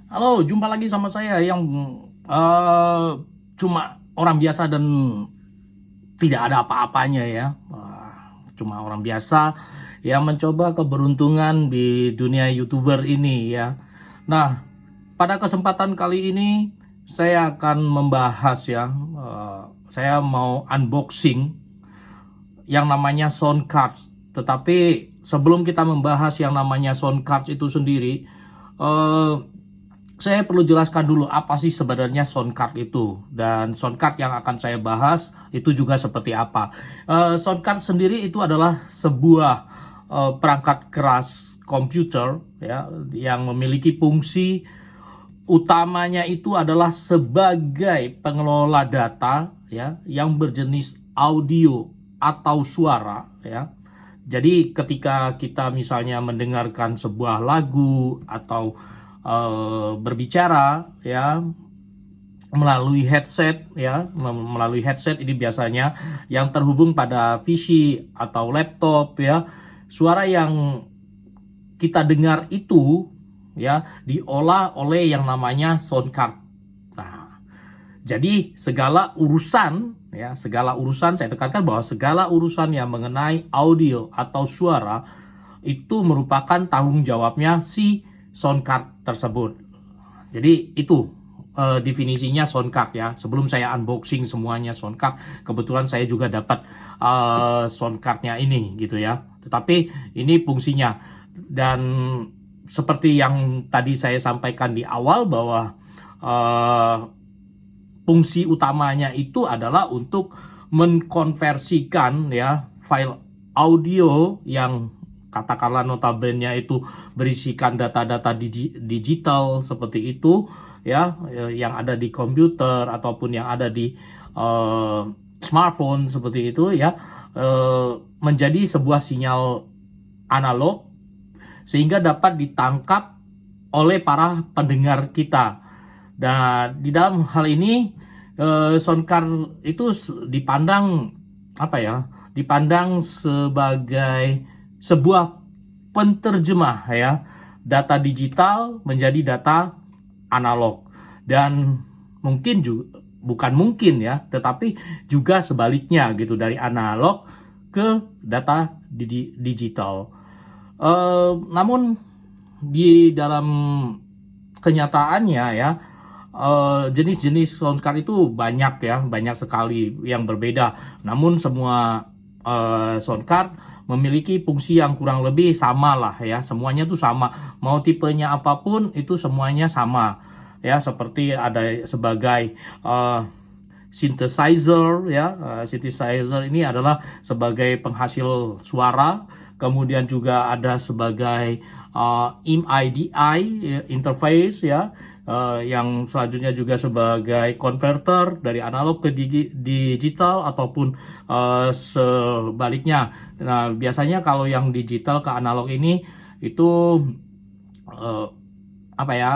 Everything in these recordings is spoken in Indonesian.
Halo, jumpa lagi sama saya yang eh, cuma orang biasa dan tidak ada apa-apanya ya. Cuma orang biasa yang mencoba keberuntungan di dunia YouTuber ini ya. Nah, pada kesempatan kali ini saya akan membahas ya. Saya mau unboxing yang namanya sound cards. Tetapi sebelum kita membahas yang namanya sound cards itu sendiri, eh, saya perlu jelaskan dulu apa sih sebenarnya sound card itu, dan sound card yang akan saya bahas itu juga seperti apa. Sound card sendiri itu adalah sebuah perangkat keras komputer ya yang memiliki fungsi utamanya itu adalah sebagai pengelola data ya yang berjenis audio atau suara ya. Jadi ketika kita misalnya mendengarkan sebuah lagu atau berbicara ya melalui headset ya, melalui headset ini biasanya yang terhubung pada PC atau laptop ya, suara yang kita dengar itu ya diolah oleh yang namanya sound card. Nah, jadi segala urusan saya tekankan bahwa segala urusan yang mengenai audio atau suara itu merupakan tanggung jawabnya si sound card tersebut. Jadi itu definisinya sound card ya. Sebelum saya unboxing semuanya sound card, kebetulan saya juga dapat sound cardnya ini gitu ya. Tetapi ini fungsinya, dan seperti yang tadi saya sampaikan di awal bahwa uh, fungsi utamanya itu adalah untuk mengkonversikan ya file audio yang katakanlah notabene itu berisikan data-data digital seperti itu ya, yang ada di komputer ataupun yang ada di smartphone seperti itu ya, menjadi sebuah sinyal analog sehingga dapat ditangkap oleh para pendengar kita. Dan di dalam hal ini sound card itu dipandang apa ya? Dipandang sebagai sebuah penterjemah ya, data digital menjadi data analog, dan mungkin juga bukan mungkin ya, tetapi juga sebaliknya gitu, dari analog ke data digital. Namun di dalam kenyataannya ya, jenis-jenis sound card itu banyak ya, banyak sekali yang berbeda. Namun semua sound card memiliki fungsi yang kurang lebih sama lah ya, semuanya tuh sama, mau tipenya apapun itu semuanya sama ya, seperti ada sebagai synthesizer ya. Synthesizer ini adalah sebagai penghasil suara, kemudian juga ada sebagai MIDI interface ya, yang selanjutnya juga sebagai converter dari analog ke digital ataupun sebaliknya. Nah, biasanya kalau yang digital ke analog ini itu apa ya,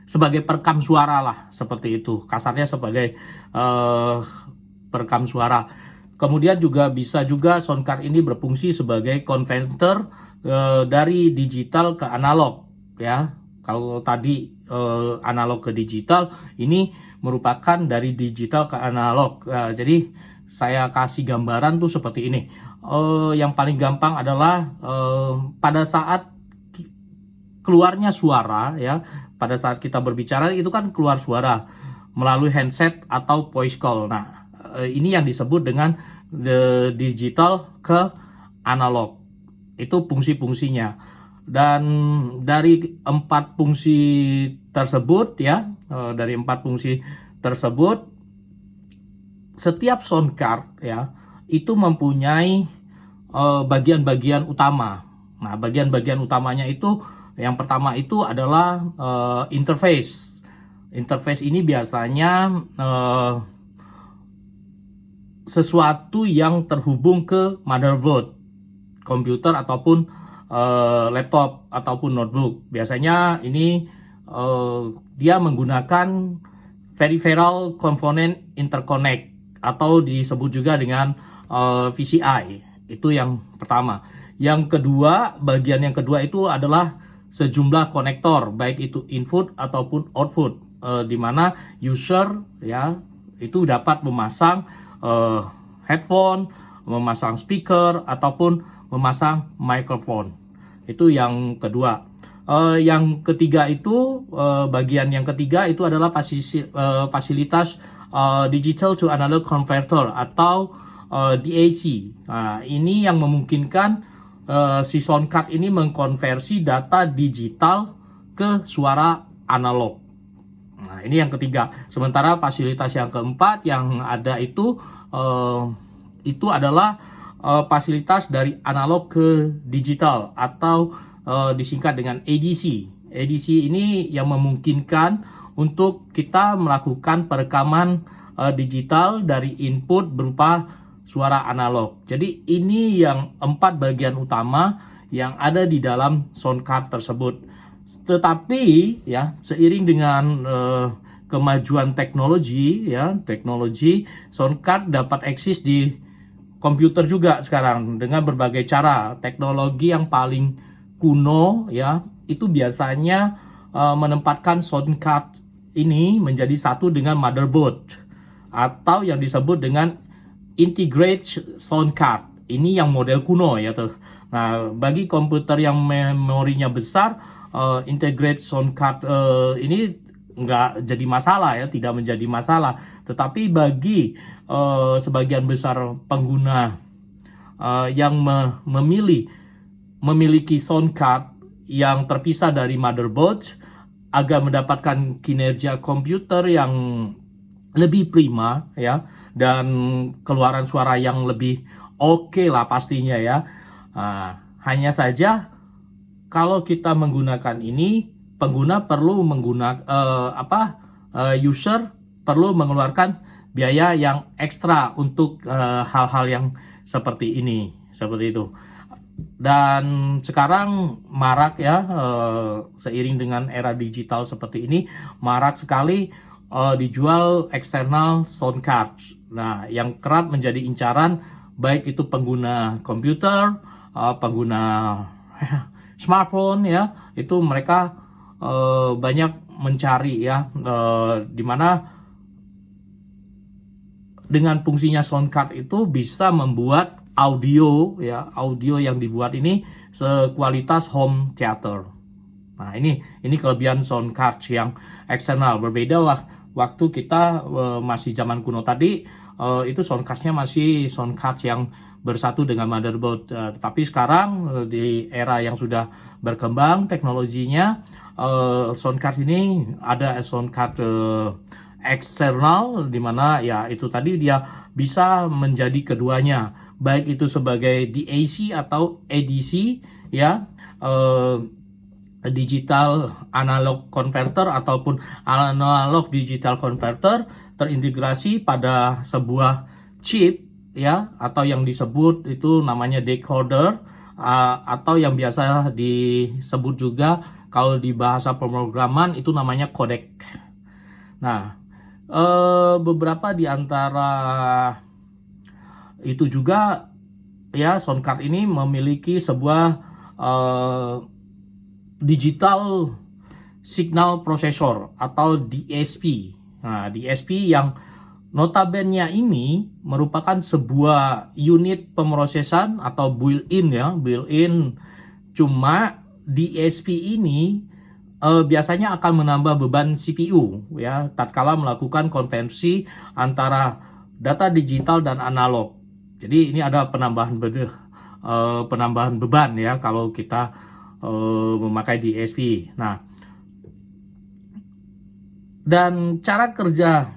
sebagai perekam suara lah, seperti itu kasarnya, sebagai perekam suara. Kemudian juga bisa juga sound card ini berfungsi sebagai konverter dari digital ke analog ya. Kalau tadi analog ke digital, ini merupakan dari digital ke analog. Jadi saya kasih gambaran tuh seperti ini. Yang paling gampang adalah pada saat keluarnya suara ya, pada saat kita berbicara itu kan keluar suara melalui handset atau voice call. Nah, ini yang disebut dengan the digital ke analog. Itu fungsi-fungsinya. Dan dari empat fungsi tersebut ya, setiap sound card ya itu mempunyai bagian-bagian utama. Nah, bagian-bagian utamanya itu, yang pertama itu adalah interface. Interface ini biasanya sesuatu yang terhubung ke motherboard komputer ataupun laptop ataupun notebook. Biasanya ini dia menggunakan peripheral component interconnect atau disebut juga dengan VCI. Itu yang pertama. Bagian yang kedua itu adalah sejumlah konektor, baik itu input ataupun output, di mana user ya itu dapat memasang headphone, memasang speaker ataupun memasang microphone. Itu yang kedua. Yang ketiga itu bagian yang ketiga itu adalah fasilitas digital to analog converter atau DAC. Nah, ini yang memungkinkan si sound card ini mengkonversi data digital ke suara analog. Nah, ini yang ketiga. Sementara fasilitas yang keempat yang ada itu adalah fasilitas dari analog ke digital atau disingkat dengan ADC. ADC ini yang memungkinkan untuk kita melakukan perekaman digital dari input berupa suara analog. Jadi ini yang 4 bagian utama yang ada di dalam sound card tersebut. Tetapi ya seiring dengan kemajuan teknologi ya, teknologi sound card dapat eksis di komputer juga sekarang dengan berbagai cara. Teknologi yang paling kuno ya itu biasanya menempatkan sound card ini menjadi satu dengan motherboard atau yang disebut dengan integrated sound card. Ini yang model kuno ya tuh. Nah, bagi komputer yang memorinya besar, integrated sound card ini nggak jadi masalah ya, tidak menjadi masalah. Tetapi bagi sebagian besar pengguna yang memiliki sound card yang terpisah dari motherboard agar mendapatkan kinerja komputer yang lebih prima ya, dan keluaran suara yang lebih oke lah pastinya ya. Hanya saja kalau kita menggunakan ini, pengguna perlu user perlu mengeluarkan biaya yang ekstra untuk hal-hal yang seperti ini, seperti itu. Dan sekarang marak ya, seiring dengan era digital seperti ini, marak sekali dijual external sound card. Nah, yang kerap menjadi incaran baik itu pengguna komputer, pengguna smartphone ya, itu mereka banyak mencari ya, dimana dengan fungsinya sound card itu bisa membuat audio yang dibuat ini sekualitas home theater. Nah, ini kelebihan sound card yang eksternal. Berbeda waktu kita masih zaman kuno tadi, itu sound card-nya masih sound card yang bersatu dengan motherboard. Tapi sekarang di era yang sudah berkembang teknologinya, sound card ini ada sound card eksternal, di mana ya itu tadi dia bisa menjadi keduanya, baik itu sebagai DAC atau ADC ya, digital analog converter ataupun analog digital converter terintegrasi pada sebuah chip ya, atau yang disebut itu namanya decoder, atau yang biasa disebut juga kalau di bahasa pemrograman itu namanya codec. Nah, beberapa di antara itu juga ya, sound card ini memiliki sebuah digital signal processor atau DSP. Nah, DSP yang notabene ini merupakan sebuah unit pemrosesan atau built-in. Cuma DSP ini biasanya akan menambah beban CPU ya, tatkala melakukan konversi antara data digital dan analog. Jadi ini ada penambahan beban ya kalau kita memakai DSP. Nah, dan cara kerja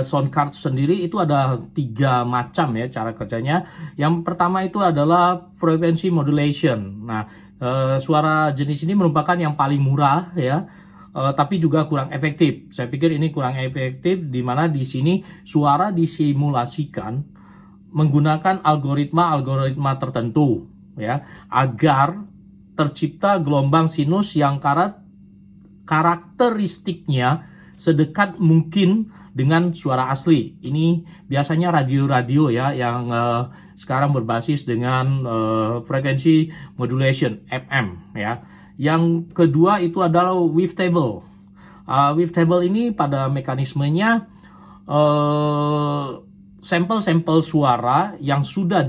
sound card sendiri itu ada 3 macam ya cara kerjanya. Yang pertama itu adalah frequency modulation. Nah, suara jenis ini merupakan yang paling murah ya, tapi juga kurang efektif. Saya pikir ini kurang efektif di mana di sini suara disimulasikan menggunakan algoritma tertentu ya, agar tercipta gelombang sinus yang karakteristiknya sedekat mungkin dengan suara asli. Ini biasanya radio-radio ya yang sekarang berbasis dengan frekuensi modulation FM ya. Yang kedua itu adalah wavetable. Wavetable ini pada mekanismenya sampel-sampel suara yang sudah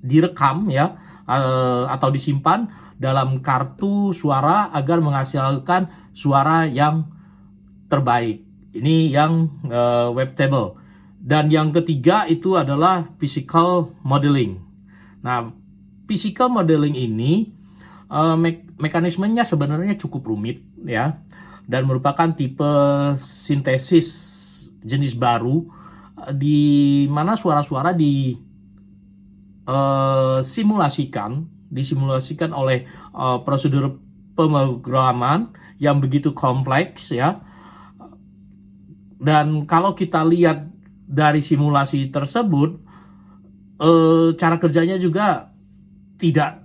direkam ya, atau disimpan dalam kartu suara agar menghasilkan suara yang terbaik. Ini yang wavetable. Dan yang ketiga itu adalah physical modeling. Nah, physical modeling ini mekanismenya sebenarnya cukup rumit ya, dan merupakan tipe sintesis jenis baru di mana suara-suara disimulasikan oleh prosedur pemrograman yang begitu kompleks ya. Dan kalau kita lihat dari simulasi tersebut, cara kerjanya juga tidak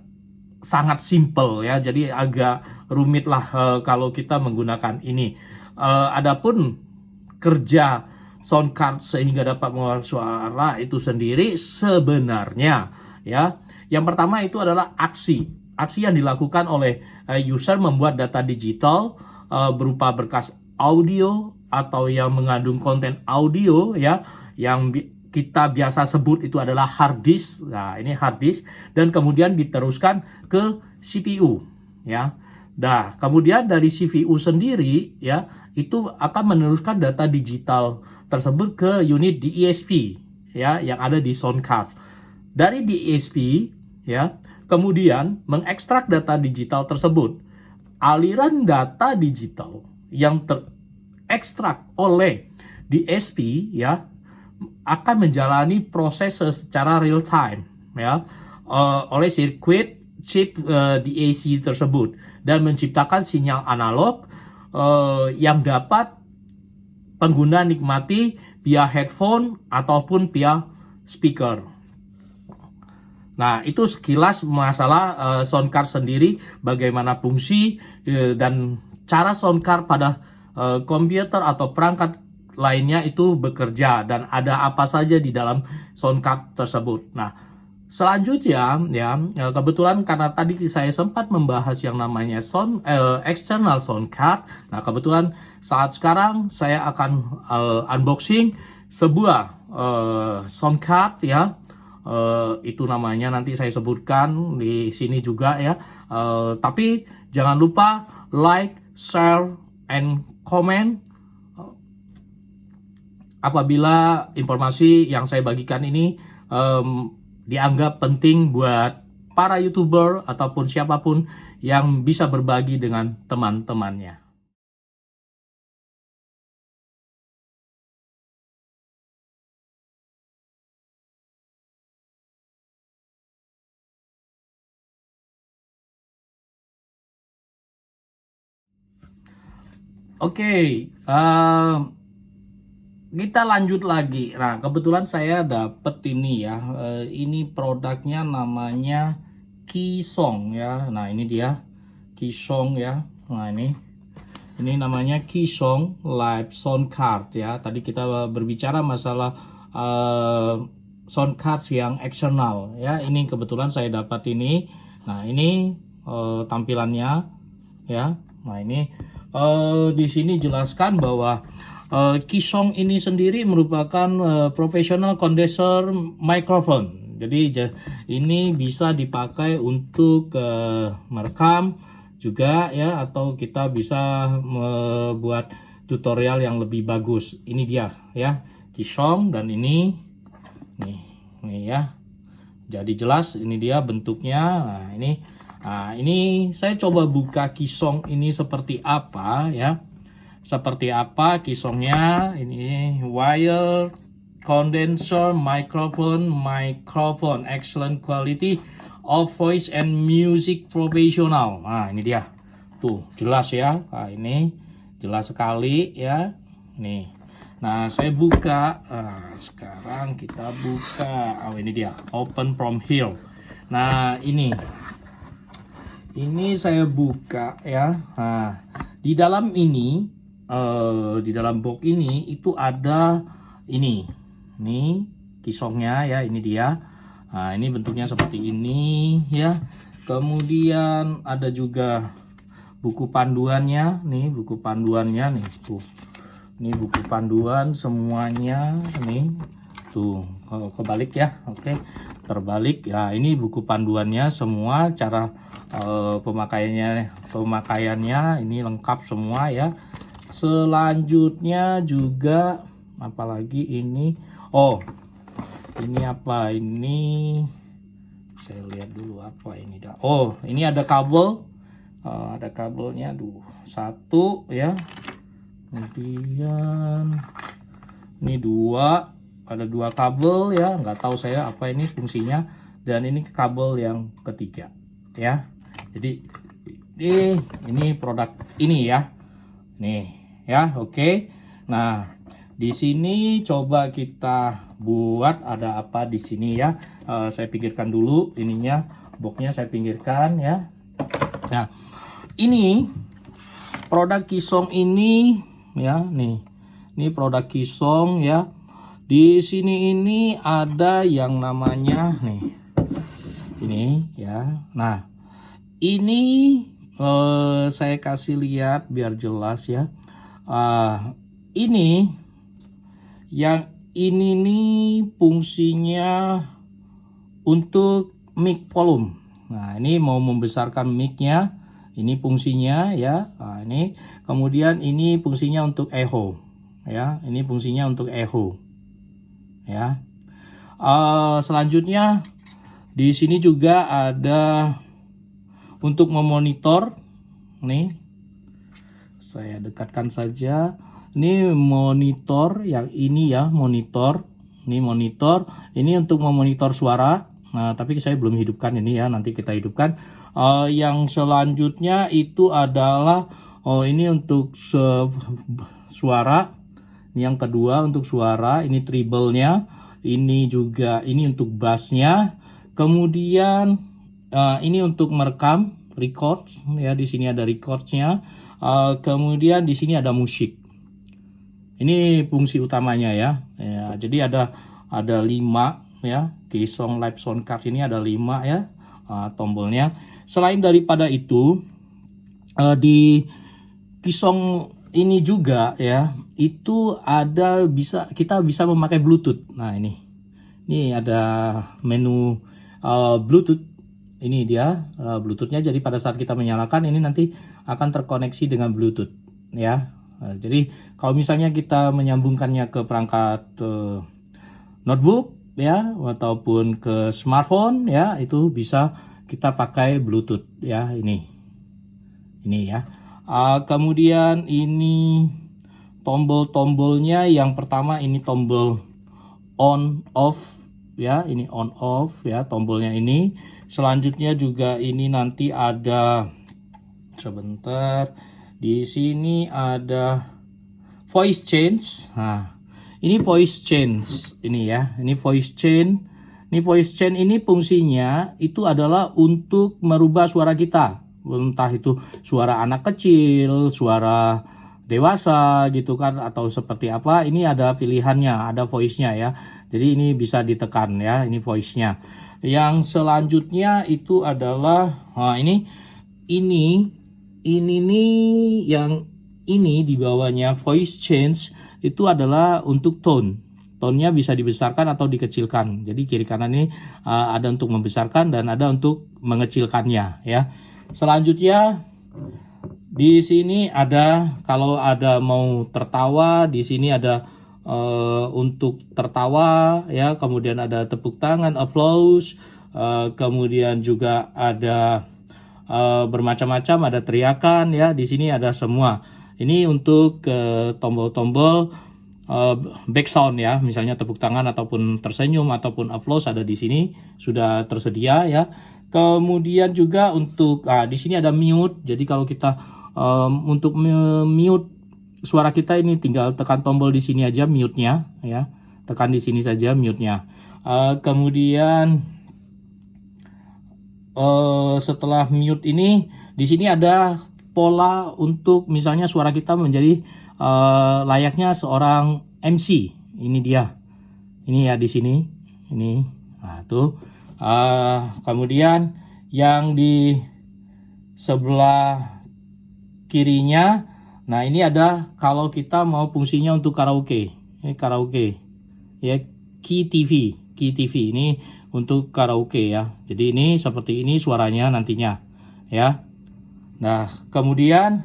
sangat simple ya, jadi agak rumit lah kalau kita menggunakan ini. Adapun kerja sound card sehingga dapat mengeluarkan suara itu sendiri sebenarnya ya, yang pertama itu adalah aksi yang dilakukan oleh user membuat data digital berupa berkas audio atau yang mengandung konten audio ya, yang kita biasa sebut itu adalah hard disk. Nah, ini hard disk, dan kemudian diteruskan ke CPU ya. Nah, kemudian dari CPU sendiri ya, itu akan meneruskan data digital tersebut ke unit DSP ya, yang ada di sound card. Dari DSP ya, kemudian mengekstrak data digital tersebut. Aliran data digital yang terekstrak oleh DSP ya akan menjalani proses secara real time ya, oleh sirkuit chip DAC tersebut, dan menciptakan sinyal analog yang dapat pengguna nikmati via headphone ataupun via speaker. Nah, itu sekilas masalah sound card sendiri, bagaimana fungsi dan cara sound card pada komputer atau perangkat lainnya itu bekerja, dan ada apa saja di dalam sound card tersebut. Nah, selanjutnya ya, kebetulan karena tadi saya sempat membahas yang namanya external sound card. Nah, kebetulan saat sekarang saya akan unboxing sebuah sound card ya. Itu namanya nanti saya sebutkan di sini juga ya. Tapi jangan lupa like, share, and comment apabila informasi yang saya bagikan ini dianggap penting buat para YouTuber ataupun siapapun yang bisa berbagi dengan teman-temannya. Oke, kita lanjut lagi. Nah, kebetulan saya dapet ini ya. Ini produknya namanya Keysong ya. Nah, ini dia Keysong ya. Nah, ini namanya Keysong Live Sound Card ya. Tadi kita berbicara masalah sound card yang eksternal ya. Ini kebetulan saya dapat ini. Nah, ini tampilannya ya. Nah, ini di sini jelaskan bahwa Keysong ini sendiri merupakan professional condenser microphone. Jadi ini bisa dipakai untuk merekam juga ya, atau kita bisa membuat tutorial yang lebih bagus. Ini dia ya, Keysong, dan ini ya. Jadi jelas ini dia bentuknya. Nah, ini saya coba buka Keysong ini seperti apa ya. Seperti apa Keysongnya. Ini wire condenser microphone excellent quality of voice and music professional. Nah, ini dia tuh, jelas ya. Nah, ini jelas sekali ya. Nih, nah saya buka. Nah, sekarang kita buka. Oh, ini dia, open from here. Nah, ini saya buka ya. Nah, di dalam ini di dalam box ini itu ada ini Keysongnya ya. Ini dia Nah, ini bentuknya seperti ini ya. Kemudian ada juga buku panduannya nih, buku panduannya nih tuh. Ini buku panduan semuanya nih. Tuh, kalau kebalik ya. Oke. Terbalik. Ya, ini buku panduannya semua, cara pemakaiannya ini lengkap semua ya. Selanjutnya juga apalagi ini. Oh, ini apa ini? Saya lihat dulu apa ini dah. Oh, ini ada kabel. Ada kabelnya. Satu ya. Kemudian ini dua. Ada dua kabel ya. Nggak tahu saya apa ini fungsinya. Dan ini kabel yang ketiga ya. Jadi ini produk ini ya. Nih ya, oke. Nah, di sini coba kita buat ada apa di sini ya. Saya pinggirkan dulu ininya, boxnya saya pinggirkan ya. Nah, ini produk Kisong ini ya, nih. Ini produk Kisong ya. Di sini ini ada yang namanya nih. Ini ya. Nah, ini saya kasih lihat biar jelas ya. Ini yang ini nih fungsinya untuk mic volume. Nah, ini mau membesarkan mic-nya. Ini fungsinya ya. Nah, ini kemudian ini fungsinya untuk echo ya. Ini fungsinya untuk echo ya. Selanjutnya di sini juga ada untuk memonitor. Nih, saya dekatkan saja. Ini monitor yang ini ya, monitor. Ini monitor. Ini untuk memonitor suara. Nah, tapi saya belum hidupkan ini ya, nanti kita hidupkan. Yang selanjutnya itu adalah ini untuk suara. Ini yang kedua untuk suara, ini treble-nya. Ini juga ini untuk bass-nya. Kemudian ini untuk merekam, record ya, di sini ada record-nya. Kemudian di sini ada musik. Ini fungsi utamanya ya. Ya, jadi ada 5 ya. Kisong Live Sound Card ini ada 5 ya tombolnya. Selain daripada itu di Kisong ini juga ya, itu ada kita bisa memakai Bluetooth. Nah, ini ada menu Bluetooth. Ini dia Bluetoothnya. Jadi pada saat kita menyalakan ini nanti akan terkoneksi dengan Bluetooth ya. Jadi kalau misalnya kita menyambungkannya ke perangkat notebook ya ataupun ke smartphone ya, itu bisa kita pakai Bluetooth ya. Ini ya. Kemudian ini tombol-tombolnya. Yang pertama ini tombol on off ya, ini on off ya tombolnya ini. Selanjutnya juga ini nanti ada, sebentar, di sini ada voice change. Nah, ini voice change ini ya. Ini voice change. Ini voice change ini fungsinya itu adalah untuk merubah suara kita. Entah itu suara anak kecil, suara dewasa gitu kan, atau seperti apa. Ini ada pilihannya, ada voice-nya ya. Jadi ini bisa ditekan ya, ini voice-nya. Yang selanjutnya itu adalah ini nih, yang ini di bawahnya voice change itu adalah untuk tone. Tone-nya bisa dibesarkan atau dikecilkan. Jadi kiri kanan ini ada untuk membesarkan dan ada untuk mengecilkannya ya. Selanjutnya di sini ada, kalau ada mau tertawa, di sini ada untuk tertawa ya. Kemudian ada tepuk tangan, applause. Kemudian juga ada bermacam-macam, ada teriakan ya. Di sini ada semua. Ini untuk tombol-tombol back sound ya, misalnya tepuk tangan ataupun tersenyum ataupun applause ada di sini sudah tersedia ya. Kemudian juga untuk di sini ada mute. Jadi kalau kita untuk mute suara kita ini tinggal tekan tombol di sini aja, mute-nya ya. Tekan di sini saja mute-nya. Kemudian setelah mute ini, di sini ada pola untuk misalnya suara kita menjadi layaknya seorang MC. Ini dia. Ini ya di sini. Ini. Nah, tuh. Kemudian yang di sebelah kirinya, nah ini ada kalau kita mau fungsinya untuk karaoke. Ini karaoke ya, Key TV ini untuk karaoke ya. Jadi ini seperti ini suaranya nantinya ya. Nah, kemudian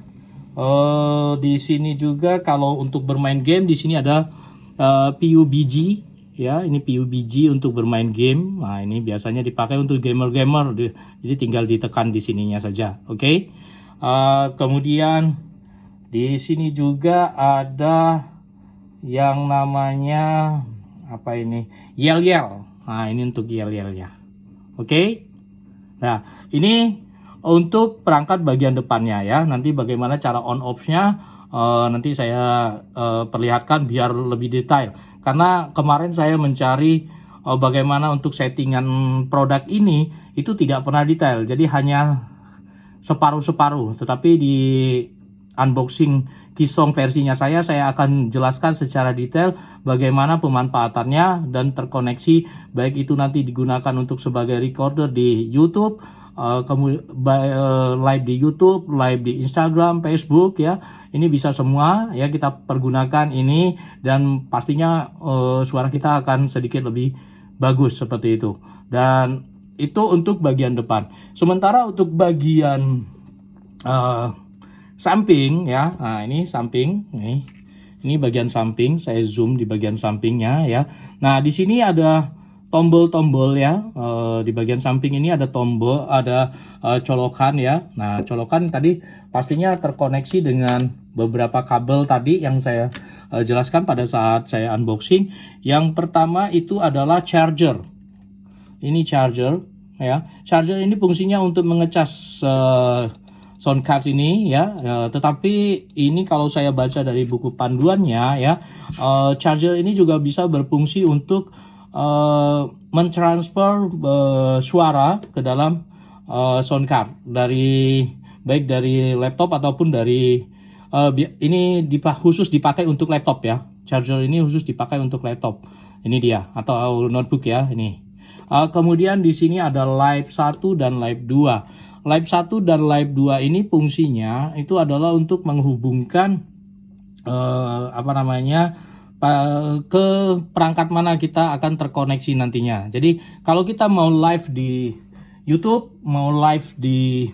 di sini juga kalau untuk bermain game di sini ada PUBG ya. Ini PUBG untuk bermain game. Nah, ini biasanya dipakai untuk gamer-gamer. Jadi tinggal ditekan di sininya saja. Oke. Kemudian di sini juga ada yang namanya apa ini? Yel-yel. Nah, ini untuk yel-yel ya. Oke. Nah, ini untuk perangkat bagian depannya ya. Nanti bagaimana cara on off-nya nanti saya perlihatkan biar lebih detail. Karena kemarin saya mencari bagaimana untuk settingan produk ini itu tidak pernah detail. Jadi hanya separuh-separuh. Tetapi di unboxing Keysong versinya saya akan jelaskan secara detail bagaimana pemanfaatannya dan terkoneksi, baik itu nanti digunakan untuk sebagai recorder di YouTube, live di YouTube, live di Instagram, Facebook ya. Ini bisa semua ya kita pergunakan ini, dan pastinya suara kita akan sedikit lebih bagus seperti itu. Dan itu untuk bagian depan. Sementara untuk bagian samping ya, nah ini samping, ini bagian samping, saya zoom di bagian sampingnya ya. Nah di sini ada tombol-tombol ya, di bagian samping ini ada tombol, ada colokan ya. Nah colokan tadi pastinya terkoneksi dengan beberapa kabel tadi yang saya jelaskan pada saat saya unboxing. Yang pertama itu adalah charger. Ini charger ya. Charger ini fungsinya untuk mengecas sound card ini ya, tetapi ini kalau saya baca dari buku panduannya ya, charger ini juga bisa berfungsi untuk mentransfer suara ke dalam sound card baik dari laptop ataupun dari ini khusus dipakai untuk laptop ya. Charger ini khusus dipakai untuk laptop. Ini dia, atau notebook ya ini. Kemudian di sini ada Live 1 dan Live 2. Live 1 dan Live 2 ini fungsinya itu adalah untuk menghubungkan ke perangkat mana kita akan terkoneksi nantinya. Jadi kalau kita mau live di YouTube, mau live di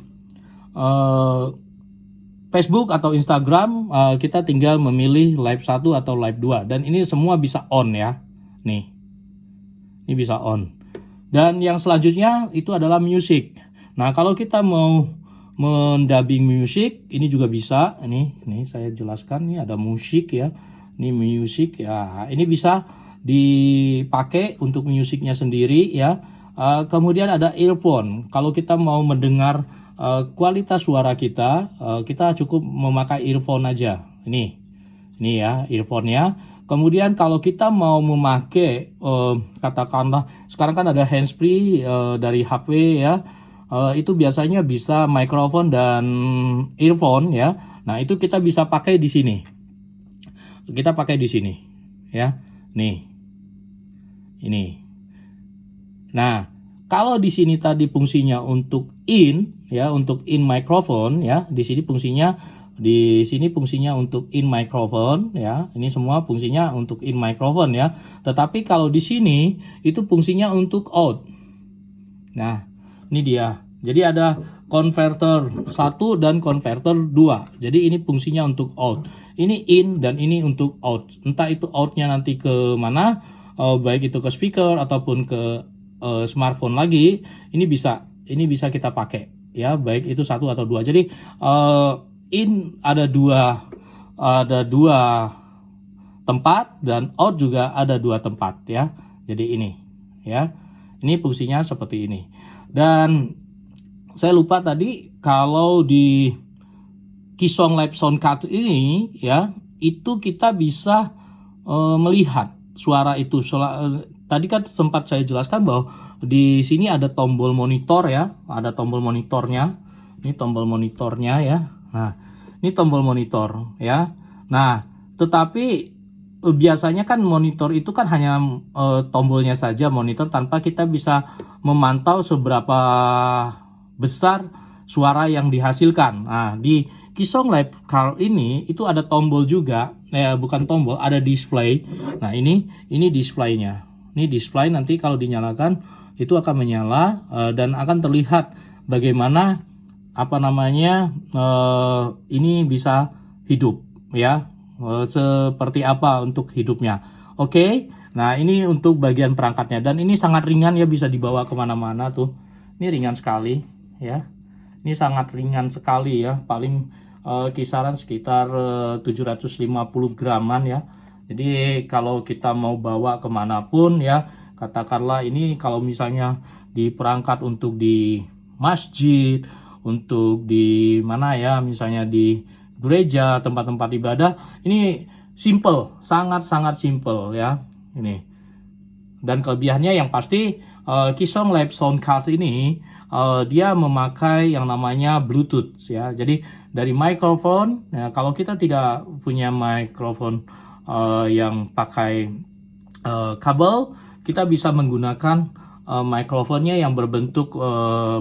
Facebook atau Instagram, kita tinggal memilih Live 1 atau Live 2, dan ini semua bisa on ya. Nih. Ini bisa on. Dan yang selanjutnya itu adalah music. Nah, kalau kita mau mendubbing musik, ini juga bisa. Ini saya jelaskan, ini ada musik ya. Ini music ya. Ini bisa dipakai untuk musiknya sendiri ya. Kemudian ada earphone. Kalau kita mau mendengar kualitas suara kita, kita cukup memakai earphone aja. Ini ya earphone-nya. Kemudian kalau kita mau memakai katakanlah sekarang kan ada handsfree dari HP ya. Itu biasanya bisa mikrofon dan earphone ya. Nah, itu kita bisa pakai di sini. Kita pakai di sini ya. Nih. Ini. Nah, kalau di sini tadi fungsinya untuk in ya, untuk in microphone ya. Di sini fungsinya untuk in microphone ya. Ini semua fungsinya untuk in microphone ya. Tetapi kalau di sini itu fungsinya untuk out. Nah, ini dia. Jadi ada converter 1 dan converter 2. Jadi ini fungsinya untuk out. Ini in dan ini untuk out. Entah itu outnya nanti ke mana, baik itu ke speaker ataupun ke smartphone lagi. Ini bisa kita pakai ya, baik itu 1 atau 2. Jadi in ada dua tempat, dan out juga ada 2 tempat ya. Jadi ini ya. Ini fungsinya seperti ini. Dan saya lupa tadi kalau di Keysong Live Sound Card ini ya, itu kita bisa melihat suara itu. Tadi kan sempat saya jelaskan bahwa di sini ada tombol monitor ya, ada tombol monitornya. Ini tombol monitornya ya. Nah, ini tombol monitor ya. Nah, tetapi biasanya kan monitor itu kan hanya tombolnya saja monitor, tanpa kita bisa memantau seberapa besar suara yang dihasilkan. Nah, di Keysong Live Car ini itu ada tombol juga, bukan tombol, ada display. Nah, ini displaynya. Ini display, nanti kalau dinyalakan itu akan menyala dan akan terlihat bagaimana ini bisa hidup ya. Seperti apa untuk hidupnya. Oke. Nah, ini untuk bagian perangkatnya, dan ini sangat ringan ya, bisa dibawa kemana-mana tuh. Ini ringan sekali ya. Ini sangat ringan sekali ya, paling kisaran sekitar 750 graman ya. Jadi kalau kita mau bawa kemanapun ya, katakanlah ini kalau misalnya di perangkat untuk di masjid, untuk di mana ya, misalnya di gereja, tempat-tempat ibadah, ini simple, sangat-sangat simple ya ini. Dan kelebihannya yang pasti Keysong Live Sound Card ini dia memakai yang namanya Bluetooth ya. Jadi dari mikrofon, ya, kalau kita tidak punya mikrofon yang pakai kabel, kita bisa menggunakan mikrofonnya yang berbentuk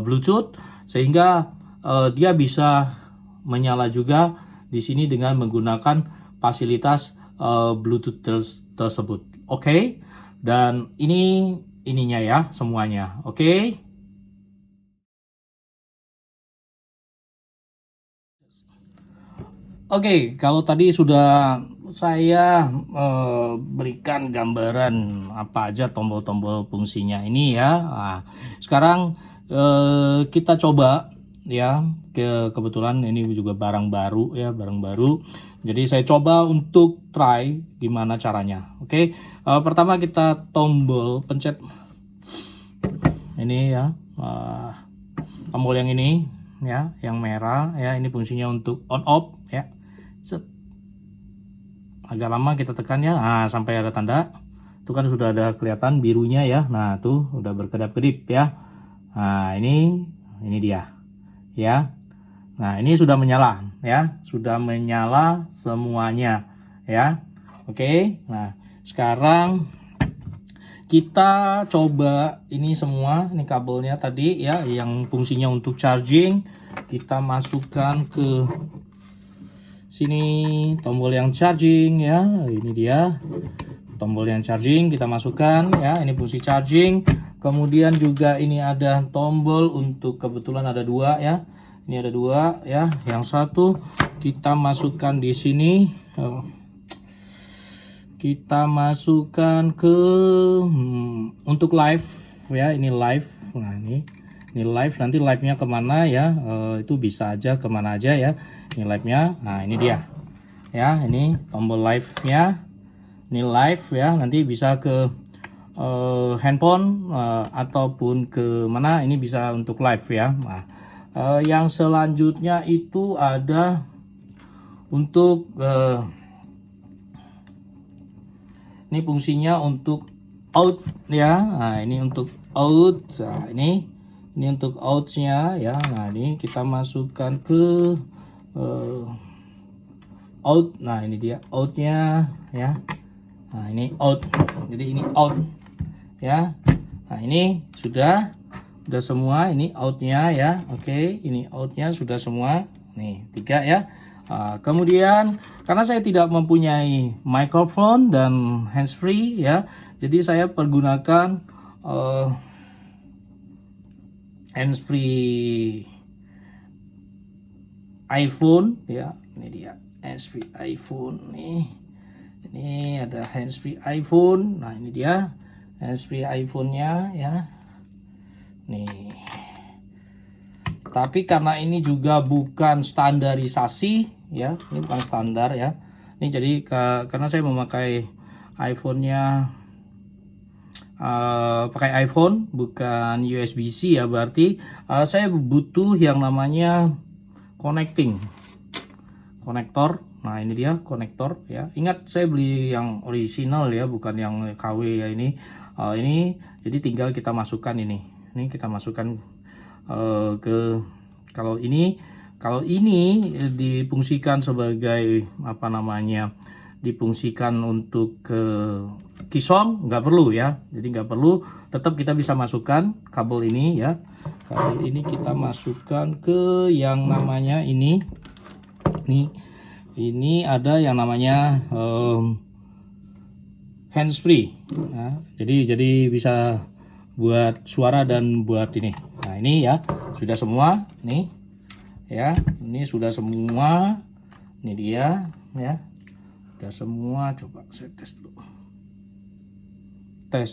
Bluetooth, sehingga dia bisa menyala juga di sini dengan menggunakan fasilitas Bluetooth tersebut. Oke. Dan ininya ya semuanya. Oke. Oke, kalau tadi sudah saya berikan gambaran apa aja tombol-tombol fungsinya ini ya. Nah, sekarang kita coba ya, kebetulan ini juga barang baru ya, barang baru. Jadi saya coba untuk try gimana caranya. Oke. Pertama kita pencet ini ya, tombol yang ini ya, yang merah ya, ini fungsinya untuk on off ya. Set. Agak lama kita tekan ya, nah, sampai ada tanda itu kan sudah ada kelihatan birunya ya. Nah, tuh udah berkedap-kedip ya. Nah, ini dia ya. Nah, ini sudah menyala ya, sudah menyala semuanya ya. Oke. Nah, sekarang kita coba ini semua, ini kabelnya tadi ya, yang fungsinya untuk charging, kita masukkan ke sini tombol yang charging ya. Ini dia tombol yang charging, kita masukkan ya, ini fungsi charging. Kemudian juga ini ada tombol untuk, kebetulan ada dua ya, ini ada dua ya. Yang satu kita masukkan di sini, kita masukkan ke untuk live ya, ini live. Nah, ini live, nanti live nya kemana ya, itu bisa aja kemana aja ya, ini live nya. Nah, ini dia ya, ini tombol live nya, ini live ya, nanti bisa ke handphone ataupun ke mana, ini bisa untuk live ya. Nah, yang selanjutnya itu ada untuk ini fungsinya untuk out ya. Nah, ini untuk out. Nah, ini untuk outnya ya. Nah, ini kita masukkan ke out. Nah, ini dia outnya ya. Nah, ini out. Jadi ini out ya. Nah, ini sudah semua, ini outnya ya. Oke, ini outnya sudah semua. Nih 3 ya. Kemudian karena saya tidak mempunyai mikrofon dan handsfree ya, jadi saya pergunakan handsfree iPhone ya. Ini dia handsfree iPhone nih. Ini ada handsfree iPhone. Nah, ini dia handsfree iPhone-nya ya. Nih. Tapi karena ini juga bukan standarisasi ya, ini bukan standar ya. Ini jadi karena saya memakai iPhone-nya pakai iPhone bukan USB-C ya, berarti saya butuh yang namanya konektor. Nah, ini dia konektor ya. Ingat saya beli yang original ya, bukan yang KW ya ini. Ini jadi tinggal kita masukkan ini. Ini kita masukkan ke, kalau ini difungsikan sebagai difungsikan untuk ke Qsong, nggak perlu ya. Jadi nggak perlu, tetap kita bisa masukkan kabel ini ya. Kabel ini kita masukkan ke yang namanya ini. Ini ada yang namanya handsfree. Nah, jadi bisa buat suara dan buat ini. Nah ini ya sudah semua nih ya. Ini sudah semua. Ini dia ya. Sudah semua. Coba saya tes dulu. Tes.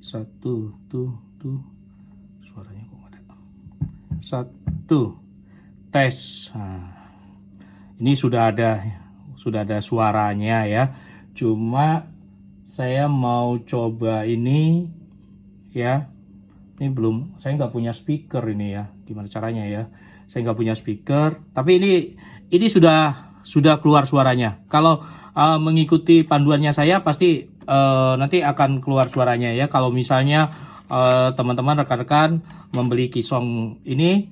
Satu tuh suaranya kok ada. Satu. Tes. Nah, ini sudah ada suaranya ya. Cuma saya mau coba ini ya. Ini belum, saya nggak punya speaker ini ya. Gimana caranya ya? Saya nggak punya speaker. Tapi ini sudah keluar suaranya. Kalau mengikuti panduannya saya pasti nanti akan keluar suaranya ya. Kalau misalnya teman-teman rekan-rekan membeli Qsong ini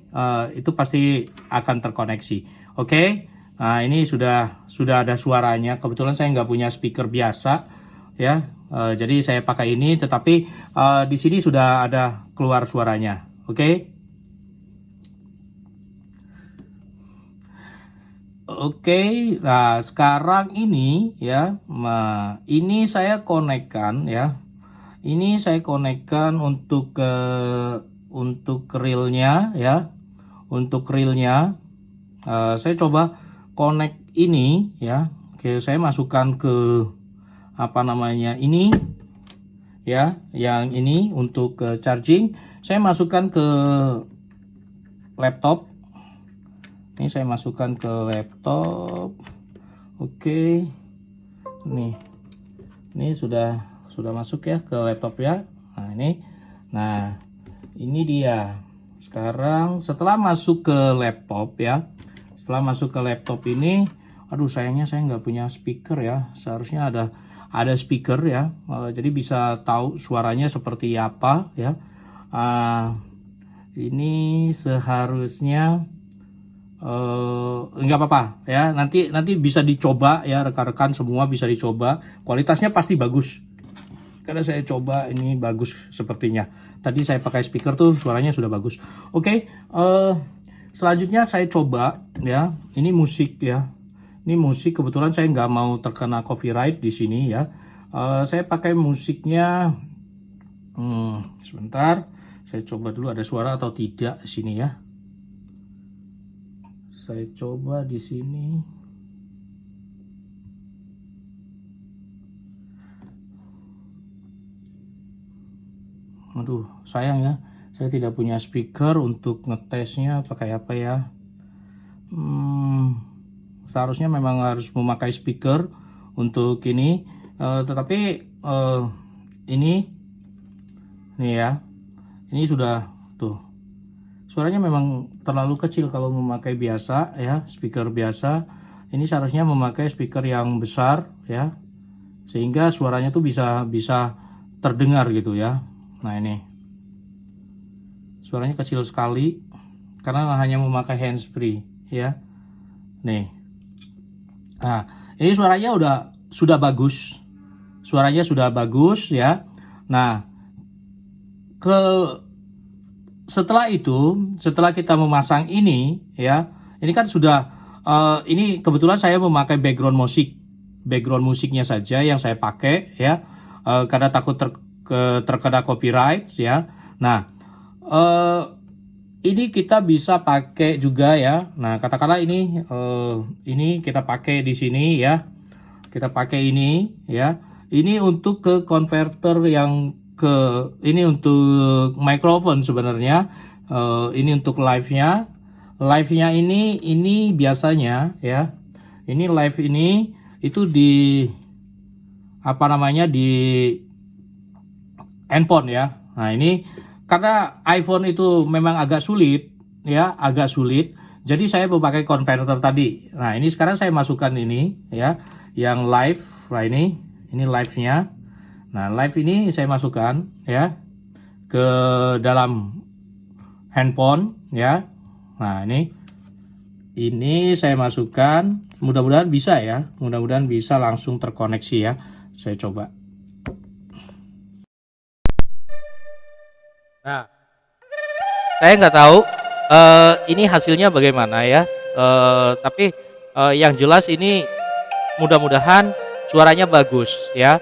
itu pasti akan terkoneksi. Oke. Nah ini sudah ada suaranya. Kebetulan saya nggak punya speaker biasa ya. Jadi saya pakai ini, tetapi di sini sudah ada keluar suaranya. Oke. Oke, nah sekarang ini ya, ini saya konekkan ya. Ini saya konekkan untuk reelnya ya. Untuk reelnya saya coba connect ini ya. Oke, saya masukkan ke apa namanya ini ya, yang ini untuk charging. Saya masukkan ke laptop. Ini saya masukkan ke laptop. Oke. Ini sudah masuk ya ke laptop ya. Nah, ini dia. Sekarang setelah masuk ke laptop ya. Setelah masuk ke laptop ini, aduh sayangnya saya nggak punya speaker ya. Seharusnya ada speaker ya. Jadi bisa tahu suaranya seperti apa ya. Ini seharusnya nggak apa-apa ya, nanti bisa dicoba ya, rekan-rekan semua bisa dicoba, kualitasnya pasti bagus karena saya coba ini bagus sepertinya. Tadi saya pakai speaker tuh suaranya sudah bagus. Oke, selanjutnya saya coba ya, ini musik ya, ini musik. Kebetulan saya nggak mau terkena copyright di sini ya. Saya pakai musiknya, sebentar, saya coba dulu ada suara atau tidak di sini ya. Saya coba di sini. Aduh, sayang ya. Saya tidak punya speaker untuk ngetesnya pakai apa ya. Seharusnya memang harus memakai speaker untuk ini. Tetapi ini nih ya. Ini sudah tuh. Suaranya memang terlalu kecil kalau memakai biasa ya, speaker biasa. Ini seharusnya memakai speaker yang besar ya, sehingga suaranya tuh bisa terdengar gitu ya. Nah ini suaranya kecil sekali karena hanya memakai handsfree ya. Nih, nah ini suaranya sudah bagus, suaranya sudah bagus ya. Nah setelah kita memasang ini ya, ini kan sudah ini kebetulan saya memakai background musiknya saja yang saya pakai ya, karena takut terkena copyright ya. Nah ini kita bisa pakai juga ya. Nah katakanlah ini kita pakai di sini ya, kita pakai ini ya. Ini untuk ke converter yang ini untuk microphone sebenarnya. Ini untuk live-nya ini biasanya ya, ini live ini itu di apa namanya, di handphone ya. Nah ini karena iPhone itu memang agak sulit ya, jadi saya memakai converter tadi. Nah ini sekarang saya masukkan ini ya, yang live. Nah ini live-nya. Nah, live ini saya masukkan ya ke dalam handphone ya. Nah, ini Ini saya masukkan, mudah-mudahan bisa ya, mudah-mudahan bisa langsung terkoneksi ya. Saya coba. Nah, saya nggak tahu ini hasilnya bagaimana ya, tapi yang jelas ini mudah-mudahan suaranya bagus ya.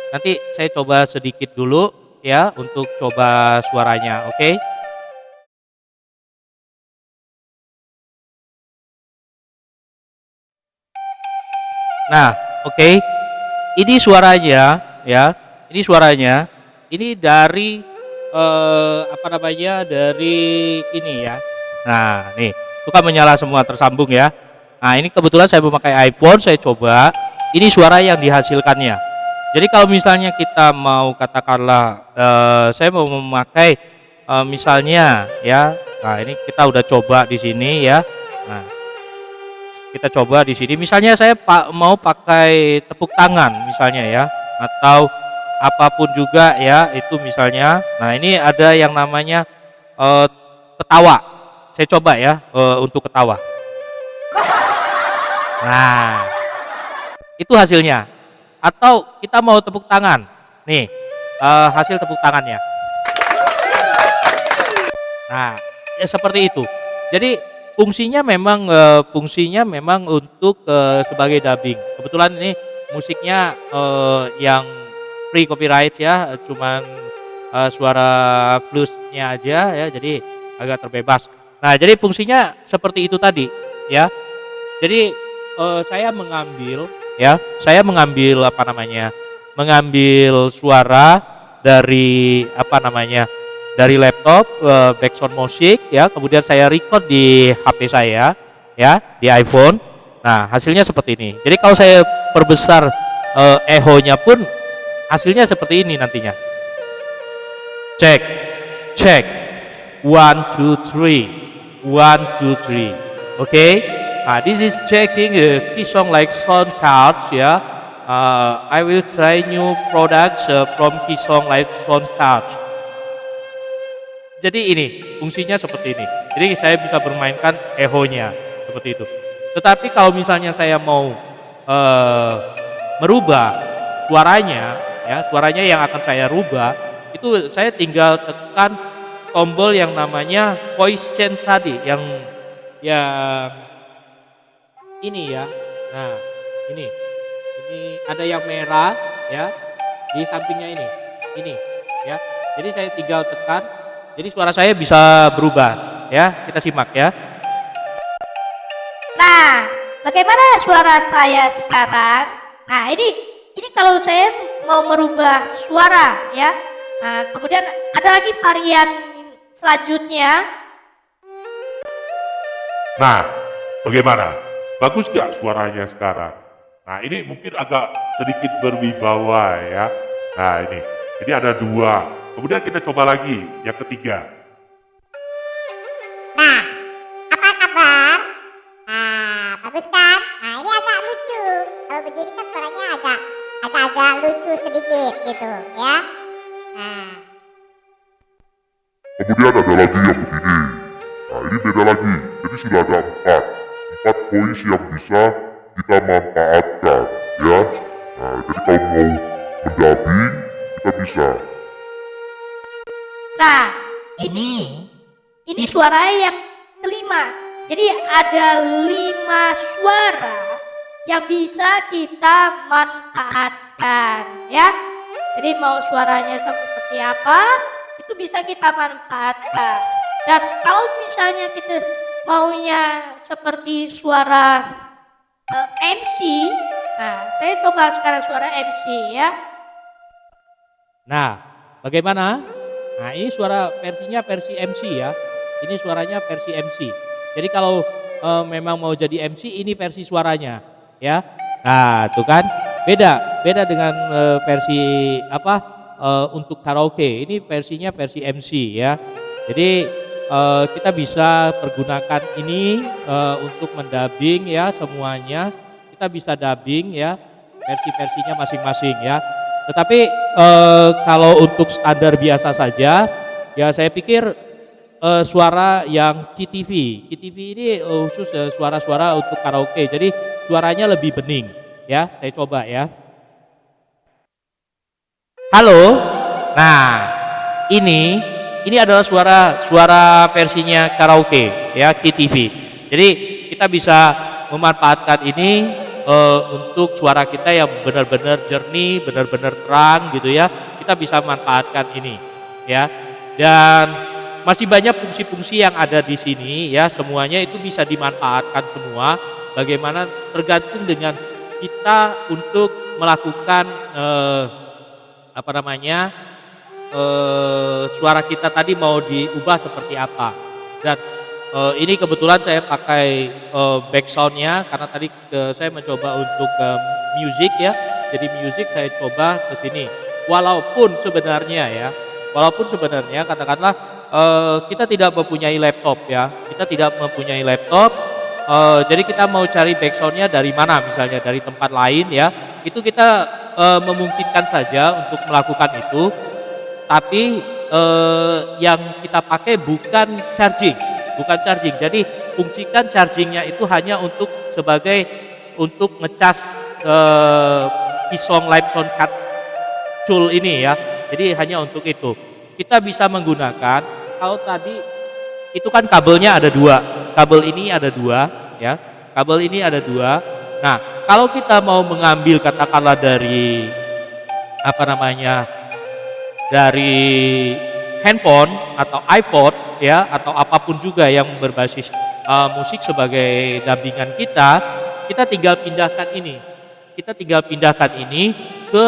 Nanti saya coba sedikit dulu ya untuk coba suaranya, oke? Nah, oke. Ini suaranya ya. Ini suaranya. Ini dari apa namanya? Dari ini ya. Nah, nih, itu kan menyala semua tersambung ya. Nah, ini kebetulan saya memakai iPhone, saya coba. Ini suara yang dihasilkannya. Jadi kalau misalnya kita mau katakanlah saya mau memakai misalnya ya. Nah, ini kita udah coba di sini ya. Nah, kita coba di sini. Misalnya saya mau pakai tepuk tangan misalnya ya, atau apapun juga ya itu misalnya. Nah ini ada yang namanya ketawa. Saya coba ya untuk ketawa. Nah itu hasilnya. Atau kita mau tepuk tangan. Nih hasil tepuk tangannya. Nah ya seperti itu. Jadi fungsinya memang untuk sebagai dubbing. Kebetulan ini musiknya yang free copyright ya, cuman suara plusnya aja ya, jadi agak terbebas. Nah, jadi fungsinya seperti itu tadi ya. Jadi saya mengambil apa namanya? Mengambil suara dari apa namanya? Dari laptop background musik ya, kemudian saya record di HP saya ya, di iPhone. Nah, hasilnya seperti ini. Jadi kalau saya perbesar echo-nya pun hasilnya seperti ini nantinya. Cek, cek. 1 2 3. 1 2 3. Oke. Nah, this is checking Keysong like sound cards ya. I will try new products from Keysong like sound cards. Jadi ini fungsinya seperti ini. Jadi saya bisa bermainkan echo-nya seperti itu. Tetapi kalau misalnya saya mau merubah suaranya, ya suaranya yang akan saya rubah, itu saya tinggal tekan tombol yang namanya voice change tadi, yang ini ya. Nah ini ada yang merah ya di sampingnya ini ya. Jadi saya tinggal tekan. Jadi suara saya bisa berubah ya, kita simak ya. Nah, bagaimana suara saya sekarang? Nah, ini kalau saya mau merubah suara ya. Nah, kemudian ada lagi varian selanjutnya. Nah, bagaimana? Bagus gak suaranya sekarang? Nah, ini mungkin agak sedikit berwibawa ya. Nah, ini ada 2. Kemudian kita coba lagi yang ketiga. Nah, apa kabar? Nah, bagus kan? Nah, ini agak lucu. Kalau begini kan suaranya agak lucu sedikit gitu ya. Nah. Kemudian ada lagi yang begini. Nah, ini beda lagi. Jadi sudah ada 4 voice yang bisa kita manfaatkan ya. Nah, jadi kalau mau mendubbing kita bisa. Nah, ini suara yang kelima. Jadi ada 5 suara yang bisa kita manfaatkan ya. Jadi mau suaranya seperti apa, itu bisa kita manfaatkan. Dan kalau misalnya kita maunya seperti suara MC, nah saya coba sekarang suara MC ya. Nah, bagaimana? Nah, ini suara versinya versi MC ya. Ini suaranya versi MC. Jadi kalau memang mau jadi MC, ini versi suaranya ya. Nah, tuh kan beda dengan versi untuk karaoke. Ini versinya versi MC ya. Jadi kita bisa pergunakan ini untuk mendubbing ya semuanya. Kita bisa dubbing ya versi-versinya masing-masing ya. Tetapi kalau untuk standar biasa saja, ya saya pikir suara yang KTV. KTV ini khusus suara-suara untuk karaoke. Jadi suaranya lebih bening ya. Saya coba ya. Halo. Nah, ini adalah suara versinya karaoke ya, KTV. Jadi kita bisa memanfaatkan ini untuk suara kita yang benar-benar jernih, benar-benar terang gitu ya. Kita bisa manfaatkan ini ya. Dan masih banyak fungsi-fungsi yang ada di sini ya, semuanya itu bisa dimanfaatkan semua. Bagaimana tergantung dengan kita untuk melakukan suara kita tadi mau diubah seperti apa. Dan ini kebetulan saya pakai backsoundnya karena tadi saya mencoba untuk music ya. Jadi music saya coba ke sini. Walaupun sebenarnya katakanlah kita tidak mempunyai laptop ya. Kita tidak mempunyai laptop. Jadi kita mau cari backsoundnya dari mana, misalnya dari tempat lain ya. Itu kita memungkinkan saja untuk melakukan itu. Tapi yang kita pakai bukan charging. Jadi fungsikan chargingnya itu hanya untuk ngecas Keysong Live Soundcard tool ini ya. Jadi hanya untuk itu. Kita bisa menggunakan, kalau tadi itu kan kabelnya ada dua. Kabel ini ada dua ya. Kabel ini ada dua. Nah, kalau kita mau mengambil katakanlah dari dari handphone atau iPhone ya, atau apapun juga yang berbasis musik sebagai dampingan kita tinggal pindahkan ini. Kita tinggal pindahkan ini ke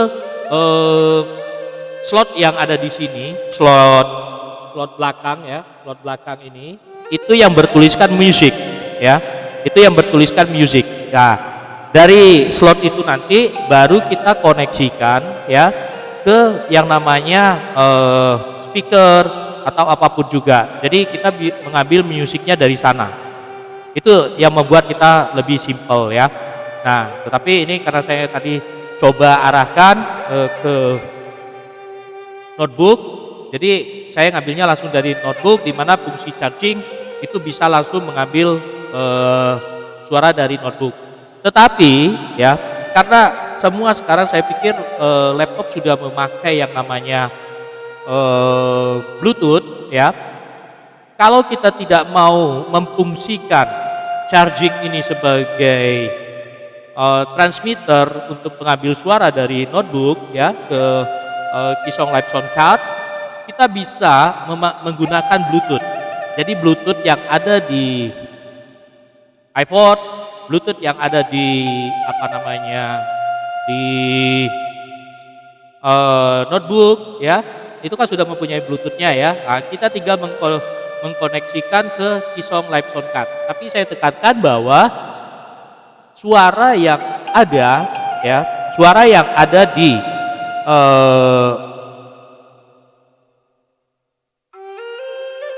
slot yang ada di sini, slot belakang ya, slot belakang ini itu yang bertuliskan music ya. Itu yang bertuliskan music. Nah, dari slot itu nanti baru kita koneksikan ya ke yang namanya speaker atau apapun juga. Jadi kita mengambil musiknya dari sana. Itu yang membuat kita lebih simple ya. Nah, tetapi ini karena saya tadi coba arahkan ke notebook, jadi saya ngambilnya langsung dari notebook, di mana fungsi charging itu bisa langsung mengambil suara dari notebook. Tetapi ya, karena semua sekarang saya pikir laptop sudah memakai yang namanya Bluetooth ya. Kalau kita tidak mau memfungsikan charging ini sebagai transmitter untuk mengambil suara dari notebook ya ke Keysong Live Soundcard, kita bisa menggunakan Bluetooth. Jadi Bluetooth yang ada di iPhone, Bluetooth yang ada di di notebook ya, itu kan sudah mempunyai Bluetoothnya ya. Nah, kita tinggal mengkoneksikan ke Keysong Live Soundcard. Tapi saya tekankan bahwa suara yang ada ya, suara yang ada di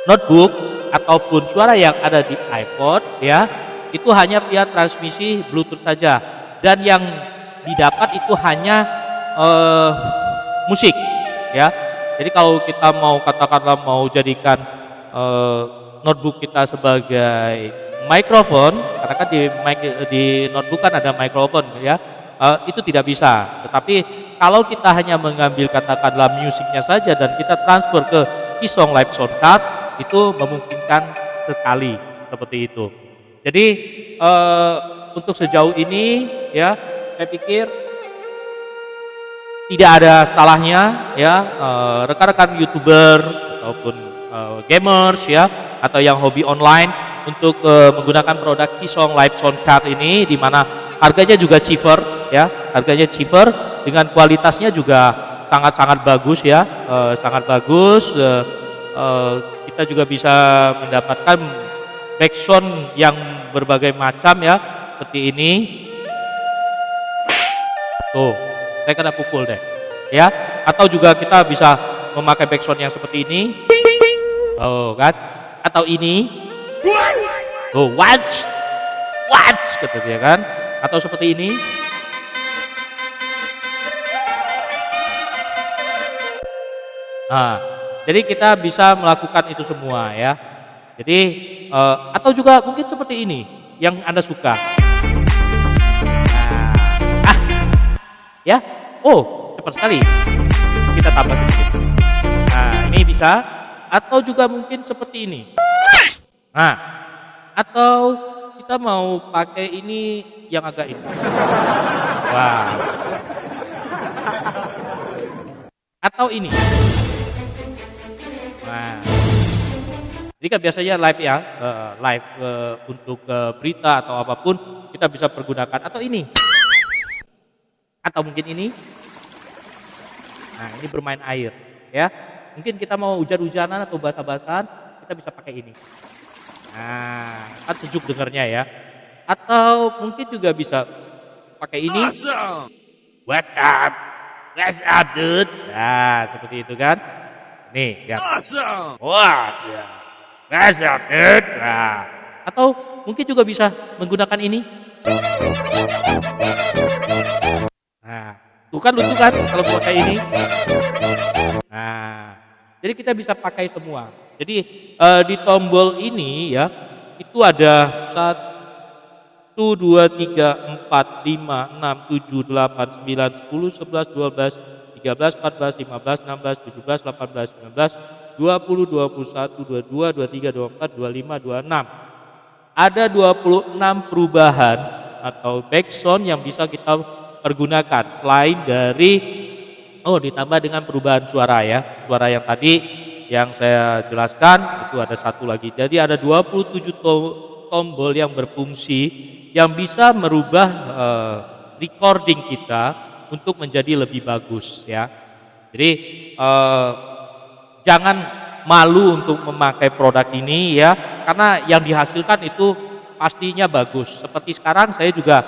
notebook ataupun suara yang ada di iPod ya, itu hanya via transmisi Bluetooth saja, dan yang didapat itu hanya musik ya. Jadi kalau kita mau katakanlah mau jadikan notebook kita sebagai mikrofon, karena kan di notebook kan ada mikrofon ya, itu tidak bisa. Tetapi kalau kita hanya mengambil katakanlah musiknya saja dan kita transfer ke Keysong Live Soundcard, itu memungkinkan sekali seperti itu. Jadi untuk sejauh ini ya, saya pikir tidak ada salahnya ya rekan-rekan YouTuber ataupun gamers ya, atau yang hobi online untuk menggunakan produk Keysong Live Soundcard ini, di mana harganya juga cheaper ya, harganya cheaper dengan kualitasnya juga sangat-sangat bagus ya, sangat bagus. Kita juga bisa mendapatkan backsound yang berbagai macam ya, seperti ini. Tuh, saya kena pukul deh ya. Atau juga kita bisa memakai backsound yang seperti ini. Oh kan? Atau ini. Oh, watch kata dia kan? Atau seperti ini. Nah, jadi kita bisa melakukan itu semua ya. Jadi atau juga mungkin seperti ini yang Anda suka. Nah, ya. Oh, cepat sekali. Kita tambah sedikit. Nah, ini bisa atau juga mungkin seperti ini. Nah, atau kita mau pakai ini yang agak ini. Wah. Atau ini. Nah. Jadi kan biasanya live ya, live untuk berita atau apapun kita bisa pergunakan atau ini. Atau mungkin ini. Nah, ini bermain air ya. Mungkin kita mau hujan-hujanan atau basah-basahan, kita bisa pakai ini. Nah, kan sejuk dengarnya ya. Atau mungkin juga bisa pakai ini. Awesome. What's up? What's up, dude? Nah, seperti itu kan. Nih, lihat. Awesome. Wah, siap. What's up, dude? Nah, atau mungkin juga bisa menggunakan ini. Nah, tuh kan lucu kan kalau pakai ini. Nah, jadi kita bisa pakai semua. Jadi di tombol ini ya, itu ada 1, 2, 3, 4, 5, 6, 7, 8, 9, 10, 11, 12, 13, 14, 15, 16, 17, 18, 19, 20, 21, 22, 23, 24, 25, 26. Ada 26 perubahan atau backsound yang bisa kita pergunakan selain dari ditambah dengan perubahan suara ya. Suara yang tadi yang saya jelaskan itu ada satu lagi. Jadi ada 27 tombol yang berfungsi yang bisa merubah recording kita untuk menjadi lebih bagus ya. Jadi jangan malu untuk memakai produk ini ya, karena yang dihasilkan itu pastinya bagus. Seperti sekarang saya juga